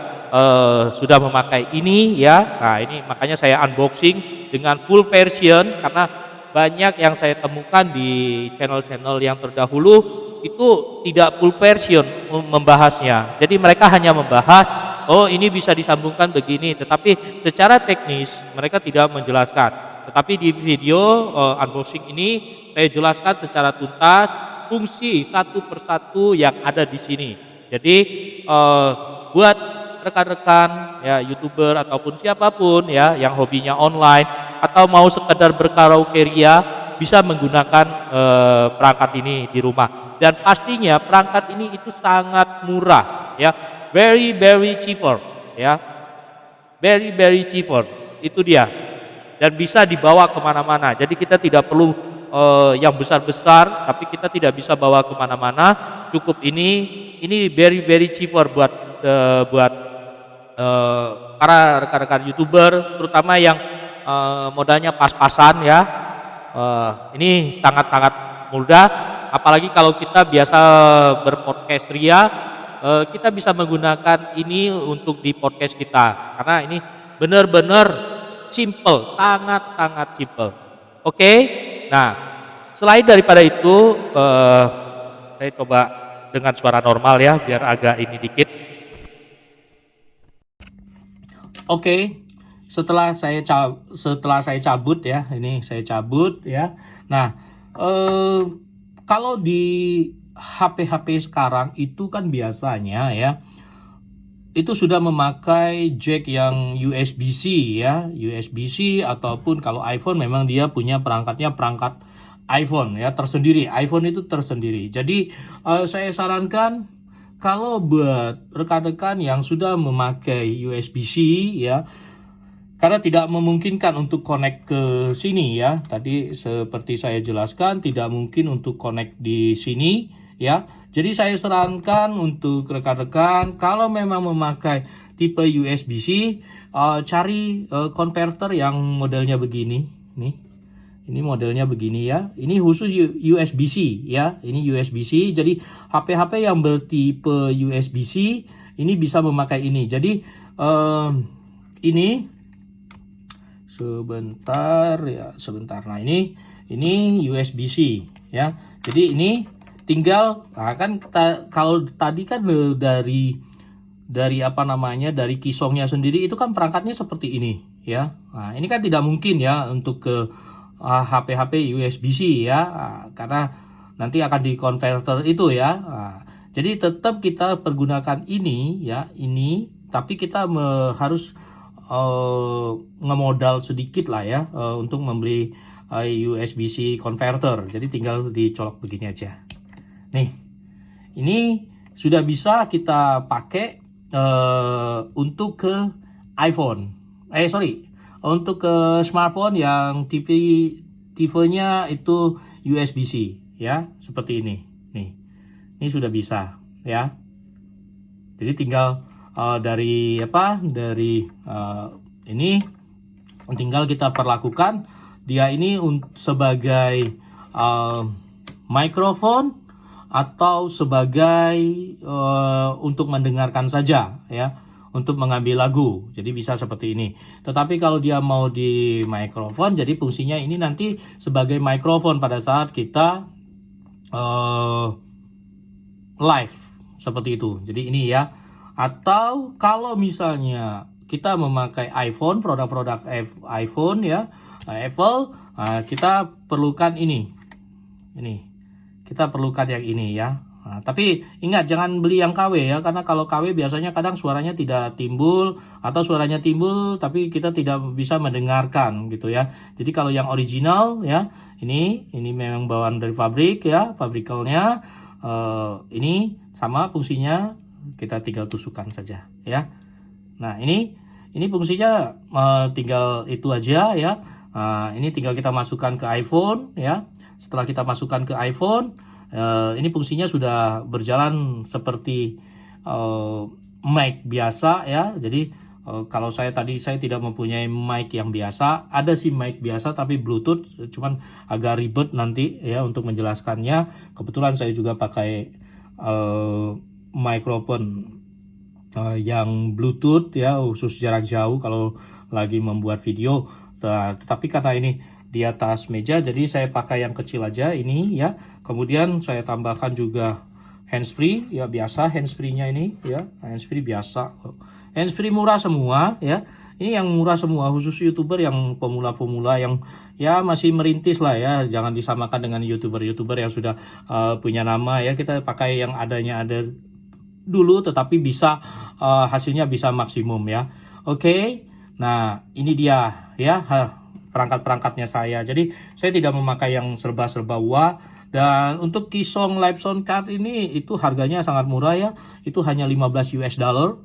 sudah memakai ini ya. Nah, ini makanya saya unboxing dengan full version karena banyak yang saya temukan di channel-channel yang terdahulu itu tidak full version membahasnya. Jadi mereka hanya membahas, oh ini bisa disambungkan begini, tetapi secara teknis mereka tidak menjelaskan. Tetapi di video unboxing ini saya jelaskan secara tuntas fungsi satu persatu yang ada di sini. Jadi buat rekan-rekan ya YouTuber ataupun siapapun ya yang hobinya online atau mau sekedar berkaraoke ria bisa menggunakan perangkat ini di rumah. Dan pastinya perangkat ini itu sangat murah ya, very cheaper ya, very cheaper, itu dia, dan bisa dibawa kemana-mana. Jadi kita tidak perlu yang besar-besar, tapi kita tidak bisa bawa kemana-mana. Cukup ini very cheaper buat para rekan-rekan YouTuber, terutama yang modalnya pas-pasan ya. Ini sangat-sangat mudah, apalagi kalau kita biasa berpodcast ria, kita bisa menggunakan ini untuk di podcast kita, karena ini benar-benar simple, sangat simple. Oke, nah selain daripada itu, saya coba dengan suara normal ya, biar agak ini dikit. Oke, setelah saya cabut ya, ini saya cabut ya. Nah, kalau di HP sekarang itu kan biasanya ya, itu sudah memakai jack yang USB-C ya, USB-C, ataupun kalau iPhone memang dia punya perangkat iPhone ya tersendiri. iPhone itu tersendiri. Jadi saya sarankan kalau buat rekan-rekan yang sudah memakai USB-C ya, karena tidak memungkinkan untuk connect ke sini ya. Tadi seperti saya jelaskan tidak mungkin untuk connect di sini ya. Jadi saya sarankan untuk rekan-rekan kalau memang memakai tipe USB-C, cari converter yang modelnya begini nih. Ini modelnya begini ya. Ini khusus USB-C ya. Ini USB-C. Jadi HP-HP yang bertipe USB-C ini bisa memakai ini. Jadi ini sebentar. Nah ini USB-C ya. Jadi ini tinggal, nah kan kalau tadi kan dari apa namanya, dari kisongnya sendiri itu kan perangkatnya seperti ini ya. Nah ini kan tidak mungkin ya untuk ke HP-HP USB-C ya, karena nanti akan di converter itu ya. Jadi tetap kita pergunakan ini ya, ini, tapi kita harus ngemodal sedikit lah ya untuk membeli USB-C converter. Jadi tinggal dicolok begini aja. Nih, ini sudah bisa kita pakai untuk ke iPhone. Untuk ke smartphone yang tipenya itu USB-C ya, seperti ini. Nih, ini sudah bisa ya. Jadi tinggal dari ini tinggal kita perlakukan dia ini sebagai mikrofon atau sebagai untuk mendengarkan saja ya, untuk mengambil lagu. Jadi bisa seperti ini. Tetapi kalau dia mau di mikrofon, jadi fungsinya ini nanti sebagai mikrofon pada saat kita live seperti itu. Jadi ini ya. Atau kalau misalnya kita memakai iPhone, produk-produk iPhone ya, Apple, kita perlukan ini. Kita perlukan yang ini ya. Tapi ingat jangan beli yang KW ya, karena kalau KW biasanya kadang suaranya tidak timbul, atau suaranya timbul tapi kita tidak bisa mendengarkan gitu ya. Jadi kalau yang original ya, ini memang bawaan dari pabrik ya, pabrikalnya. Ini sama fungsinya, kita tinggal tusukkan saja ya. Nah ini fungsinya tinggal itu aja ya. Ini tinggal kita masukkan ke iPhone ya. Setelah kita masukkan ke iPhone, ini fungsinya sudah berjalan seperti mic biasa ya. Jadi kalau saya tidak mempunyai mic yang biasa, ada sih mic biasa tapi Bluetooth, cuman agak ribet nanti ya untuk menjelaskannya. Kebetulan saya juga pakai mikrofon yang Bluetooth ya, khusus jarak jauh kalau lagi membuat video. Tetapi karena ini di atas meja, jadi saya pakai yang kecil aja ini ya. Kemudian saya tambahkan juga handsfree ya, biasa handsfree-nya ini ya, handsfree biasa, handsfree murah semua ya. Ini yang murah semua, khusus YouTuber yang pemula-pemula yang ya masih merintis lah ya. Jangan disamakan dengan YouTuber yang sudah punya nama ya. Kita pakai yang ada dulu, tetapi bisa hasilnya bisa maksimum ya. Oke. Nah, ini dia ya perangkat-perangkatnya saya. Jadi saya tidak memakai yang serba-serba wah. Dan untuk Keysong Live Sound Card ini itu harganya sangat murah ya. Itu hanya $15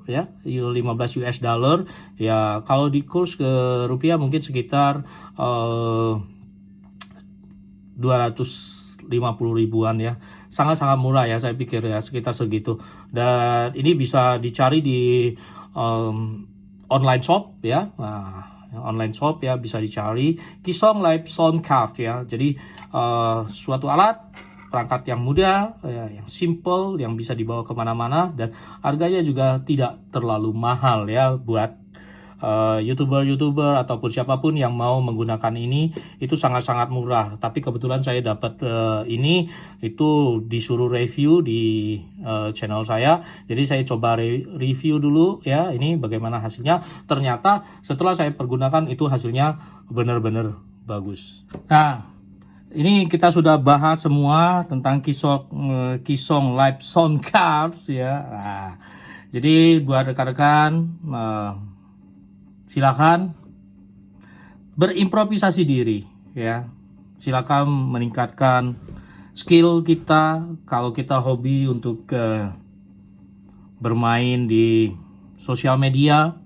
ya. $15 ya. Kalau di kurs ke rupiah mungkin sekitar 250 ribuan ya. Sangat-sangat murah ya, saya pikir ya, sekitar segitu. Dan ini bisa dicari di online shop ya. Online shop ya, bisa dicari Keysong Live Sound Card ya. Jadi suatu alat perangkat yang mudah ya, yang simple, yang bisa dibawa kemana-mana, dan harganya juga tidak terlalu mahal ya buat YouTuber ataupun siapapun yang mau menggunakan ini. Itu sangat-sangat murah. Tapi kebetulan saya dapat ini itu disuruh review di channel saya. Jadi saya coba review dulu ya, ini bagaimana hasilnya. Ternyata setelah saya pergunakan itu hasilnya benar-benar bagus. Nah, ini kita sudah bahas semua tentang Keysong Live Sound Cards ya. Nah, jadi buat rekan-rekan silakan berimprovisasi diri ya. Silakan meningkatkan skill kita. Kalau kita hobi untuk bermain di sosial media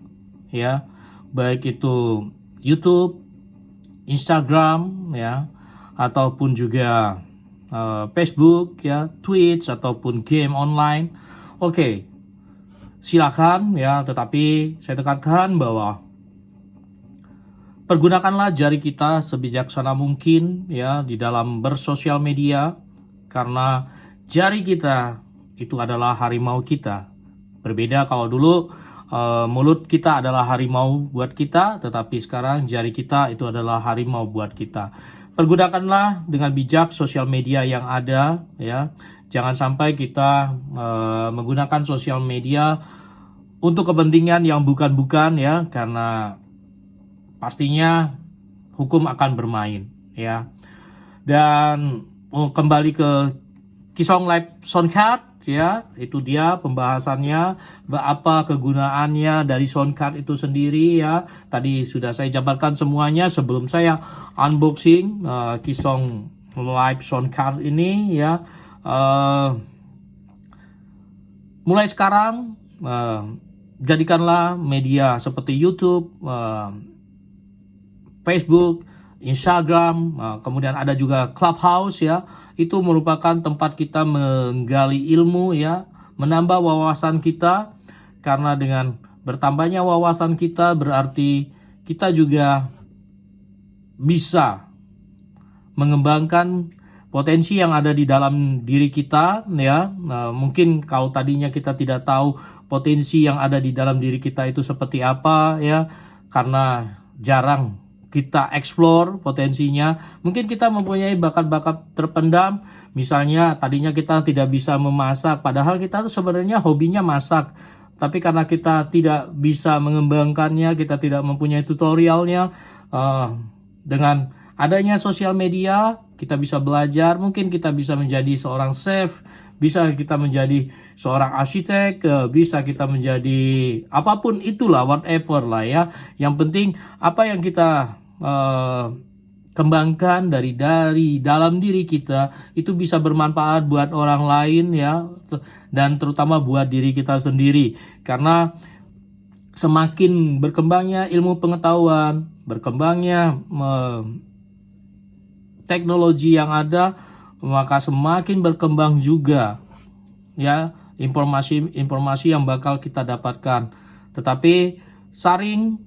ya, baik itu YouTube, Instagram ya, ataupun juga Facebook ya, Twitch ataupun game online. Oke. Silakan ya, tetapi saya tekankan bahwa pergunakanlah jari kita sebijaksana mungkin ya di dalam bersosial media, karena jari kita itu adalah harimau kita. Berbeda kalau dulu mulut kita adalah harimau buat kita, tetapi sekarang jari kita itu adalah harimau buat kita. Pergunakanlah dengan bijak sosial media yang ada ya. Jangan sampai kita menggunakan sosial media untuk kepentingan yang bukan-bukan ya, karena pastinya hukum akan bermain ya. Dan kembali ke Kisong Live Soundcard ya, itu dia pembahasannya, apa kegunaannya dari soundcard itu sendiri ya. Tadi sudah saya jabarkan semuanya sebelum saya unboxing Kisong Live Soundcard ini ya. Mulai sekarang jadikanlah media seperti YouTube, Facebook, Instagram, kemudian ada juga Clubhouse ya. Itu merupakan tempat kita menggali ilmu ya, menambah wawasan kita. Karena dengan bertambahnya wawasan kita berarti kita juga bisa mengembangkan potensi yang ada di dalam diri kita ya. Mungkin kalau tadinya kita tidak tahu potensi yang ada di dalam diri kita itu seperti apa ya, karena jarang kita explore potensinya. Mungkin kita mempunyai bakat-bakat terpendam. Misalnya tadinya kita tidak bisa memasak, padahal kita tuh sebenarnya hobinya masak. Tapi karena kita tidak bisa mengembangkannya, kita tidak mempunyai tutorialnya, dengan adanya sosial media kita bisa belajar. Mungkin kita bisa menjadi seorang chef, bisa kita menjadi seorang arsitek, bisa kita menjadi apapun itulah, whatever lah ya. Yang penting apa yang kita kembangkan dari dalam diri kita itu bisa bermanfaat buat orang lain ya, dan terutama buat diri kita sendiri. Karena semakin berkembangnya ilmu pengetahuan, berkembangnya teknologi yang ada, maka semakin berkembang juga ya informasi yang bakal kita dapatkan. Tetapi saring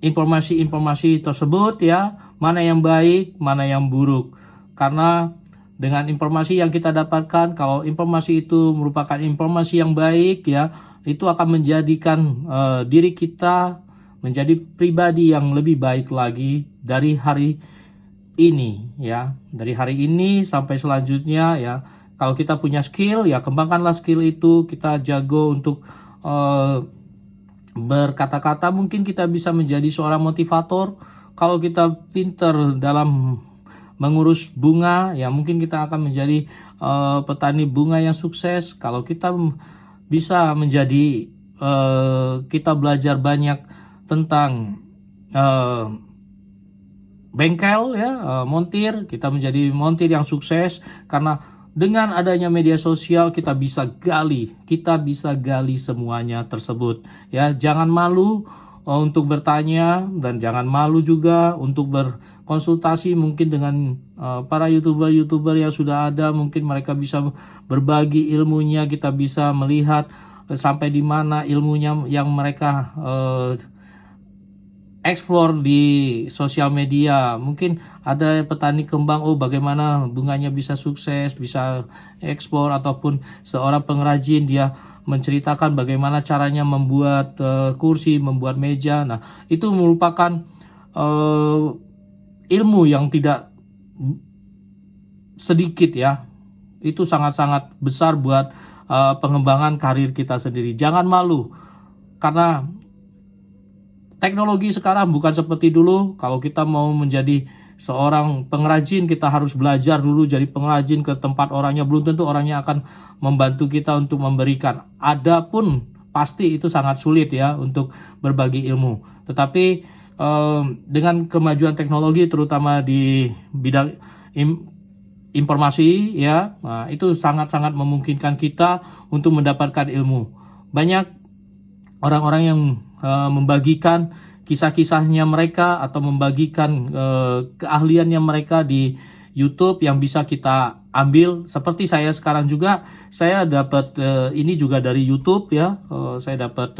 informasi tersebut ya, mana yang baik, mana yang buruk. Karena dengan informasi yang kita dapatkan, kalau informasi itu merupakan informasi yang baik ya, itu akan menjadikan diri kita menjadi pribadi yang lebih baik lagi dari hari ini ya, dari hari ini sampai selanjutnya ya. Kalau kita punya skill ya, kembangkanlah skill itu. Kita jago untuk berkata-kata, mungkin kita bisa menjadi seorang motivator. Kalau kita pinter dalam mengurus bunga ya, mungkin kita akan menjadi petani bunga yang sukses. Kalau kita bisa menjadi kita belajar banyak tentang bengkel ya, montir, kita menjadi montir yang sukses. Karena dengan adanya media sosial kita bisa gali semuanya tersebut ya. Jangan malu untuk bertanya, dan jangan malu juga untuk berkonsultasi mungkin dengan para youtuber yang sudah ada. Mungkin mereka bisa berbagi ilmunya, kita bisa melihat sampai di mana ilmunya yang mereka explore di sosial media. Mungkin ada petani kembang, bagaimana bunganya bisa sukses, bisa ekspor, ataupun seorang pengrajin, dia menceritakan bagaimana caranya membuat kursi, membuat meja. Nah, itu merupakan ilmu yang tidak sedikit ya. Itu sangat-sangat besar buat pengembangan karir kita sendiri. Jangan malu, karena teknologi sekarang bukan seperti dulu. Kalau kita mau menjadi seorang pengrajin, kita harus belajar dulu jadi pengrajin ke tempat orangnya. Belum tentu orangnya akan membantu kita untuk memberikan. Adapun pasti itu sangat sulit ya untuk berbagi ilmu. Tetapi dengan kemajuan teknologi, terutama di bidang informasi ya, itu sangat-sangat memungkinkan kita untuk mendapatkan ilmu. Banyak orang-orang yang membagikan kisah-kisahnya mereka atau membagikan keahliannya mereka di YouTube yang bisa kita ambil. Seperti saya sekarang juga, saya dapat ini juga dari YouTube ya. Saya dapat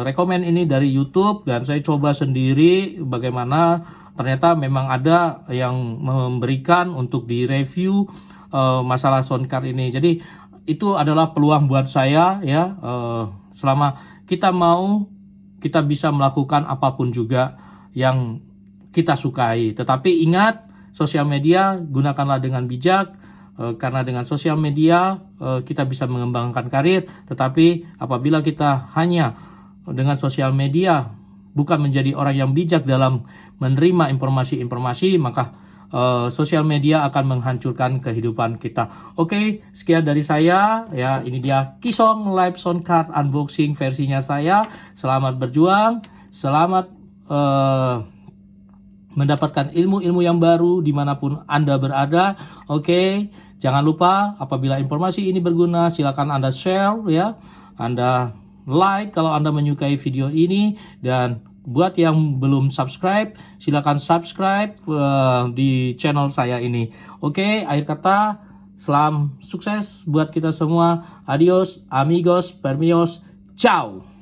rekomen ini dari YouTube, dan saya coba sendiri bagaimana. Ternyata memang ada yang memberikan untuk direview masalah soundcard ini. Jadi itu adalah peluang buat saya ya. Selama kita mau, kita bisa melakukan apapun juga yang kita sukai. Tetapi ingat, sosial media gunakanlah dengan bijak, karena dengan sosial media kita bisa mengembangkan karir. Tetapi apabila kita hanya dengan sosial media bukan menjadi orang yang bijak dalam menerima informasi-informasi, maka sosial media akan menghancurkan kehidupan kita. Oke, sekian dari saya ya. Ini dia Kisong Live Sound Card unboxing versinya saya. Selamat berjuang, selamat mendapatkan ilmu-ilmu yang baru dimanapun Anda berada. Oke, jangan lupa apabila informasi ini berguna, silakan Anda share ya. Anda like kalau Anda menyukai video ini, dan buat yang belum subscribe, silakan subscribe di channel saya ini. Oke, akhir kata, salam sukses buat kita semua. Adios, amigos, permios, ciao.